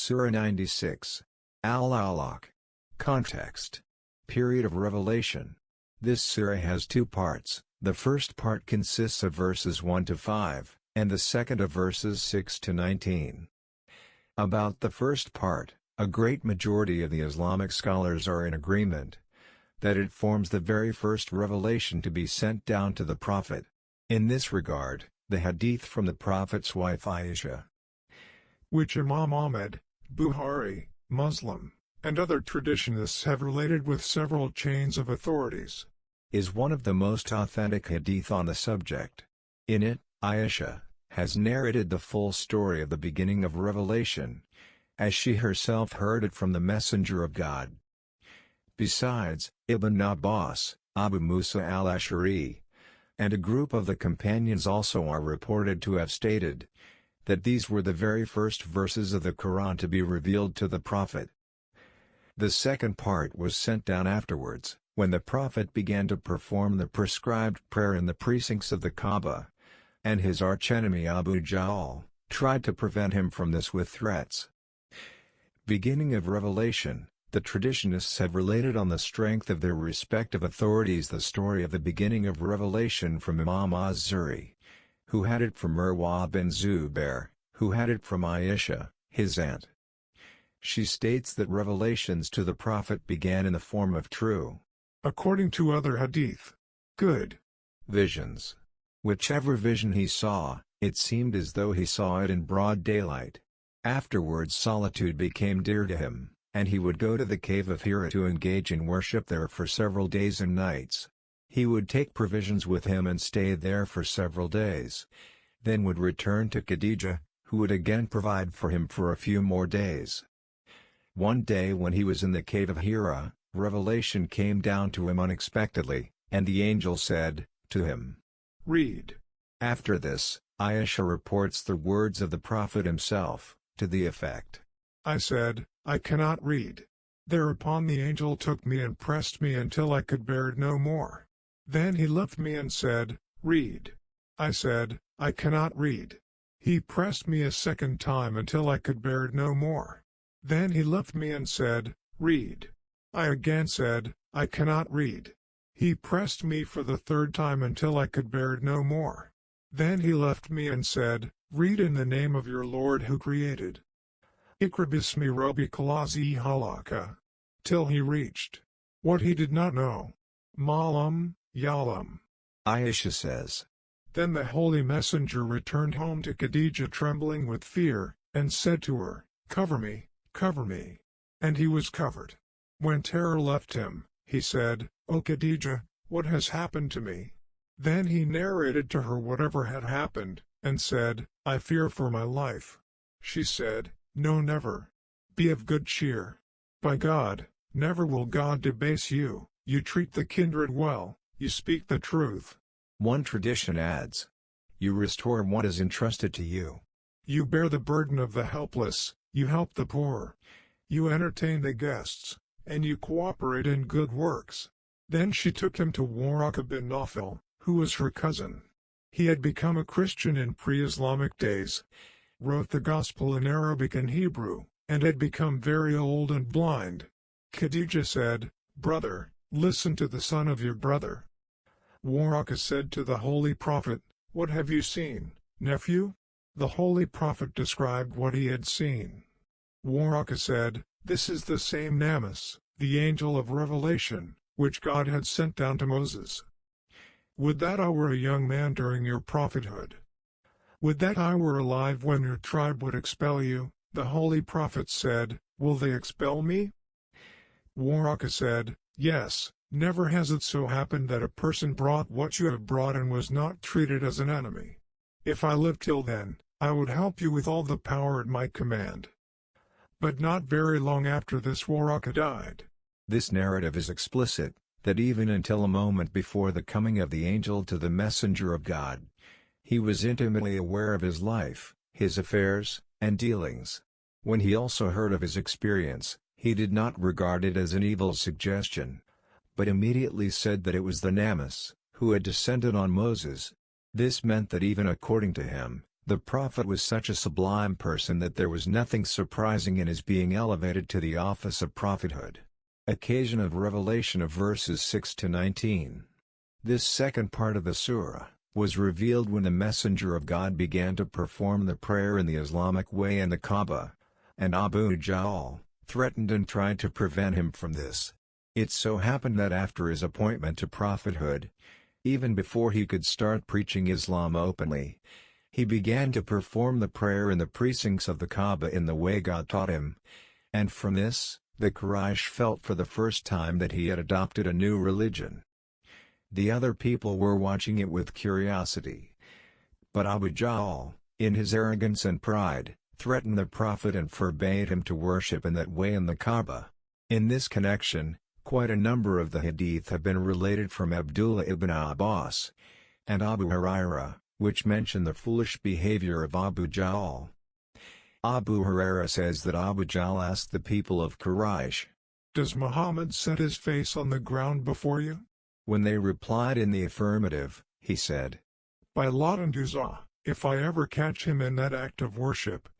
Surah 96. Alaq. Context. Period of revelation. This surah has two parts. The first part consists of verses 1 to 5, and the second of verses 6 to 19. About the first part, a great majority of the Islamic scholars are in agreement that it forms the very first revelation to be sent down to the Prophet. In this regard, the hadith from the Prophet's wife Aisha, which Imam Ahmad, Bukhari, Muslim, and other traditionists have related with several chains of authorities, is one of the most authentic hadith on the subject. In it, Aisha has narrated the full story of the beginning of revelation, as she herself heard it from the Messenger of God. Besides, Ibn Abbas, Abu Musa al-Ash'ari, and a group of the companions also are reported to have stated that these were the very first verses of the Quran to be revealed to the Prophet. The second part was sent down afterwards, when the Prophet began to perform the prescribed prayer in the precincts of the Kaaba, and his archenemy Abu Jahl tried to prevent him from this with threats. Beginning of revelation. The traditionists have related on the strength of their respective authorities the story of the beginning of revelation from Imam az-Zuhri, who had it from Urwa bin Zubair, who had it from Aisha, his aunt. She states that revelations to the Prophet began in the form of true, according to other hadith, good visions. Whichever vision he saw, it seemed as though he saw it in broad daylight. Afterwards solitude became dear to him, and he would go to the cave of Hira to engage in worship there for several days and nights. He would take provisions with him and stay there for several days, then would return to Khadijah, who would again provide for him for a few more days. One day when he was in the cave of Hira, revelation came down to him unexpectedly, and the angel said to him, "Read." After this, Aisha reports the words of the Prophet himself, to the effect, "I said, I cannot read. Thereupon the angel took me and pressed me until I could bear it no more. Then he left me and said, Read. I said, I cannot read. He pressed me a second time until I could bear it no more. Then he left me and said, Read. I again said, I cannot read. He pressed me for the third time until I could bear it no more. Then he left me and said, Read in the name of your Lord who created. Iqra bismi rabbika allazi khalaqa, till he reached what he did not know. Malam, Yalam. Aisha says, then the Holy Messenger returned home to Khadijah trembling with fear, and said to her, Cover me, cover me. And he was covered. When terror left him, he said, O Khadijah, what has happened to me? Then he narrated to her whatever had happened, and said, I fear for my life. She said, No, never. Be of good cheer. By God, never will God debase you. You treat the kindred well, you speak the truth. One tradition adds, you restore what is entrusted to you. You bear the burden of the helpless, you help the poor. You entertain the guests, and you cooperate in good works. Then she took him to Waraka bin Nawfal, who was her cousin. He had become a Christian in pre-Islamic days, wrote the Gospel in Arabic and Hebrew, and had become very old and blind. Khadijah said, Brother, listen to the son of your brother. Waraka said to the Holy Prophet, What have you seen, nephew? The Holy Prophet described what he had seen. Waraka said, This is the same Namus, the angel of revelation, which God had sent down to Moses. Would that I were a young man during your prophethood. Would that I were alive when your tribe would expel you. The Holy Prophet said, Will they expel me? Waraka said, Yes, never has it so happened that a person brought what you have brought and was not treated as an enemy. If I lived till then, I would help you with all the power at my command. But not very long after this Waraka died. This narrative is explicit, that even until a moment before the coming of the angel to the messenger of God, he was intimately aware of his life, his affairs, and dealings. When he also heard of his experience, he did not regard it as an evil suggestion, but immediately said that it was the Namus, who had descended on Moses. This meant that even according to him, The Prophet was such a sublime person that there was nothing surprising in his being elevated to the office of prophethood. Occasion of revelation of verses 6 to 19. This second part of the surah was revealed when the Messenger of God began to perform the prayer in the Islamic way in the Kaaba, and Abu Jahl threatened and tried to prevent him from this. It so happened that after his appointment to prophethood, even before he could start preaching Islam openly, he began to perform the prayer in the precincts of the Kaaba in the way God taught him, and from this, the Quraysh felt for the first time that he had adopted a new religion. The other people were watching it with curiosity. But Abu Jahl, in his arrogance and pride, threatened the Prophet and forbade him to worship in that way in the Kaaba. In this connection, quite a number of the hadith have been related from Abdullah ibn Abbas and Abu Hurairah, which mention the foolish behavior of Abu Jahl. Abu Hurairah says that Abu Jahl asked the people of Quraysh, "Does Muhammad set his face on the ground before you?" When they replied in the affirmative, he said, "By Lat and Uzza, if I ever catch him in that act of worship,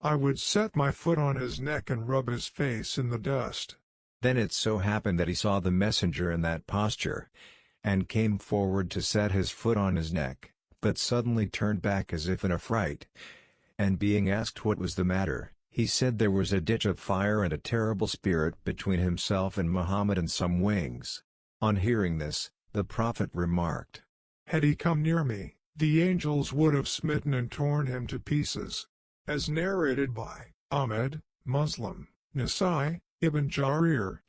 I would set my foot on his neck and rub his face in the dust." Then it so happened that he saw the messenger in that posture, and came forward to set his foot on his neck, but suddenly turned back as if in a fright. And being asked what was the matter, he said there was a ditch of fire and a terrible spirit between himself and Muhammad and some wings. On hearing this, the Prophet remarked, "Had he come near me, the angels would have smitten and torn him to pieces." As narrated by Ahmed, Muslim, Nasai, Ibn Jarir,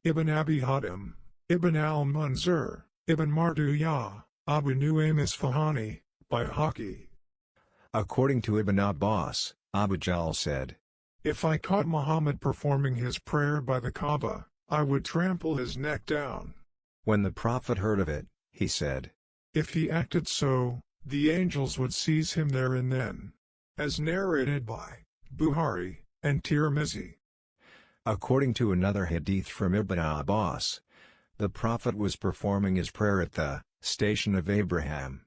Ibn Abi Hatim, Ibn al-Munzir, Ibn Marduyah, Abu Nu'aym Isfahani, by Haki. According to Ibn Abbas, Abu Jahl said, "If I caught Muhammad performing his prayer by the Kaaba, I would trample his neck down." When the Prophet heard of it, he said, "If he acted so, the angels would seize him there and then." As narrated by Bukhari and Tirmizi. According to another hadith from Ibn Abbas, the Prophet was performing his prayer at the station of Abraham.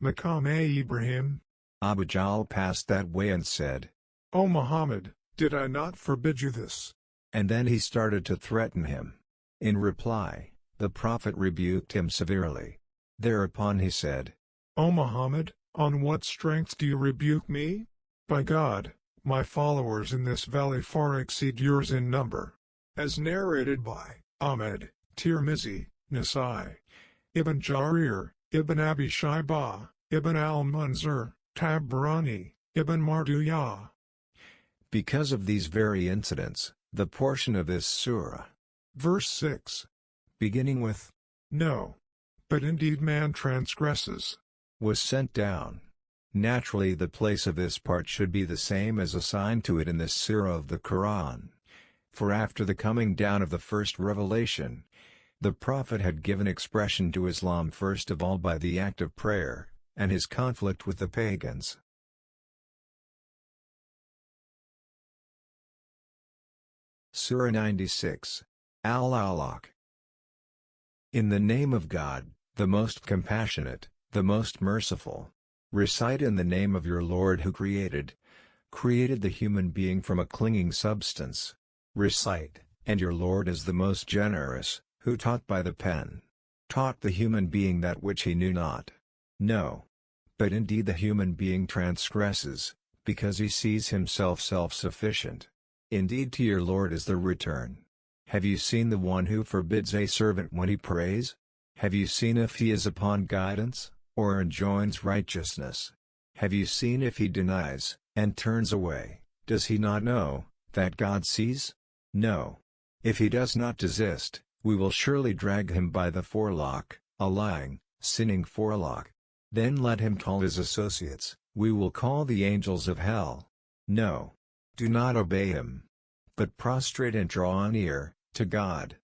Maqam Ibrahim. Abu Jahl passed that way and said, "O Muhammad, did I not forbid you this?" And then he started to threaten him. In reply, the Prophet rebuked him severely. Thereupon he said, "O Muhammad, on what strength do you rebuke me? By God, my followers in this valley far exceed yours in number." As narrated by Ahmed, Tirmizi, Nasai, Ibn Jarir, Ibn Abi Shaybah, Ibn al-Munzir, Tabrani, Ibn Marduyah. Because of these very incidents, the portion of this surah, Verse 6, beginning with, "No, but indeed man transgresses," was sent down. Naturally, the place of this part should be the same as assigned to it in this surah of the Quran. For after the coming down of the first revelation, the Prophet had given expression to Islam first of all by the act of prayer, and his conflict with the pagans. Surah 96, Al-Alaq. In the name of God, the most compassionate, the most merciful. Recite in the name of your Lord who created the human being from a clinging substance. Recite, and your Lord is the most generous, who taught by the pen. Taught the human being that which he knew not. No. But indeed the human being transgresses, because he sees himself self-sufficient. Indeed to your Lord is the return. Have you seen the one who forbids a servant when he prays? Have you seen if he is upon guidance, or enjoins righteousness? Have you seen if he denies, and turns away, does he not know, that God sees? No. If he does not desist, we will surely drag him by the forelock, a lying, sinning forelock. Then let him call his associates, we will call the angels of hell. No. Do not obey him. But prostrate and draw near, to God.